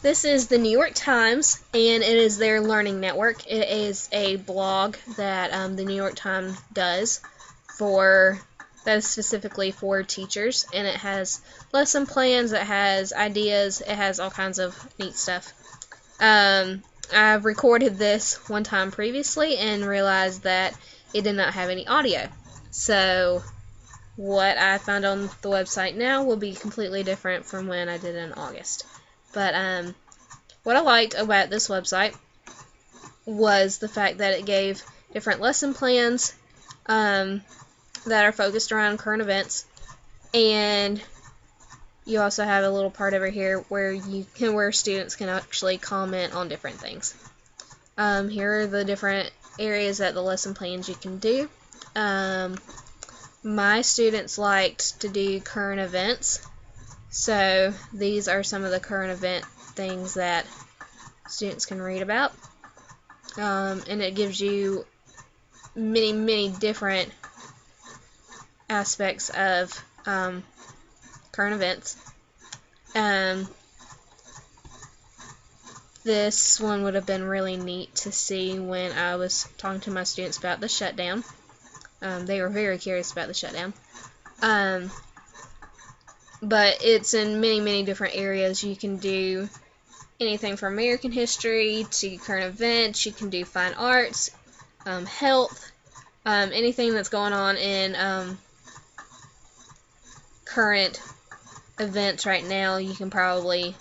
This is the New York Times, and it is their learning network. It is a blog that the New York Times does that is specifically for teachers, and it has lesson plans, it has ideas, it has all kinds of neat stuff. I've recorded this one time previously and realized that it did not have any audio. So what I found on the website now will be completely different from when I did it in August. But what I liked about this website was the fact that it gave different lesson plans that are focused around current events, and you also have a little part over here where students can actually comment on different things. Here are the different areas that the lesson plans you can do. My students liked to do current events, so these are some of the current event things that students can read about, and it gives you many different aspects of current events. This one would have been really neat to see when I was talking to my students about the shutdown. They were very curious about the shutdown. But it's in many different areas. You can do anything from American history to current events. You can do fine arts, health, anything that's going on in current events right now. You can probably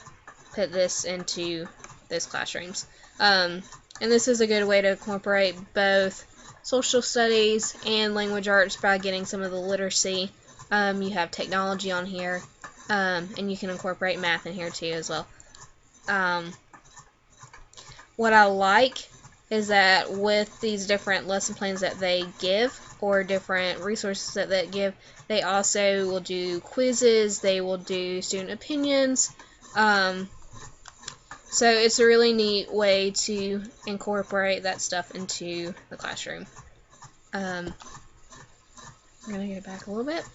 put this into those classrooms. And this is a good way to incorporate both social studies and language arts by getting some of the literacy. You have technology on here, and you can incorporate math in here too as well. What I like is that with these different lesson plans that they give, or different resources that they give, they also will do quizzes, they will do student opinions. So it's a really neat way to incorporate that stuff into the classroom. I'm going to go back a little bit.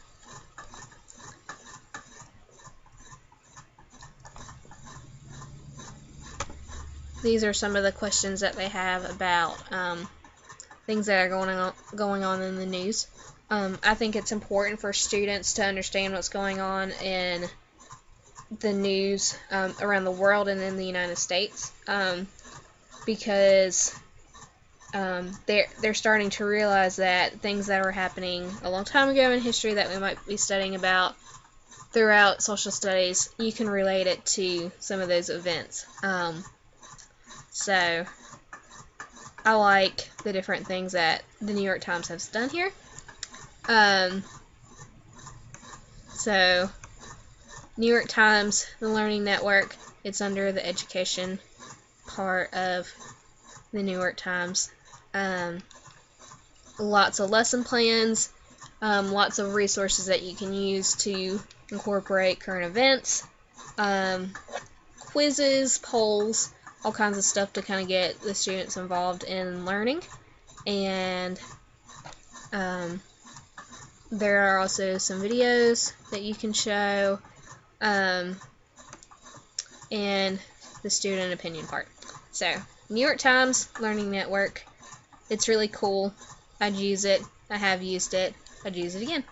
These are some of the questions that they have about things that are going on in the news. I think it's important for students to understand what's going on in the news around the world and in the United States, because they're starting to realize that things that were happening a long time ago in history that we might be studying about throughout social studies, you can relate it to some of those events. So I like the different things that the New York Times has done here. So New York Times, the Learning Network, it's under the education part of the New York Times. Lots of lesson plans, lots of resources that you can use to incorporate current events, quizzes, polls, all kinds of stuff to kind of get the students involved in learning. And there are also some videos that you can show, and the student opinion part. So, New York Times Learning Network, it's really cool. I'd use it. I have used it. I'd use it again.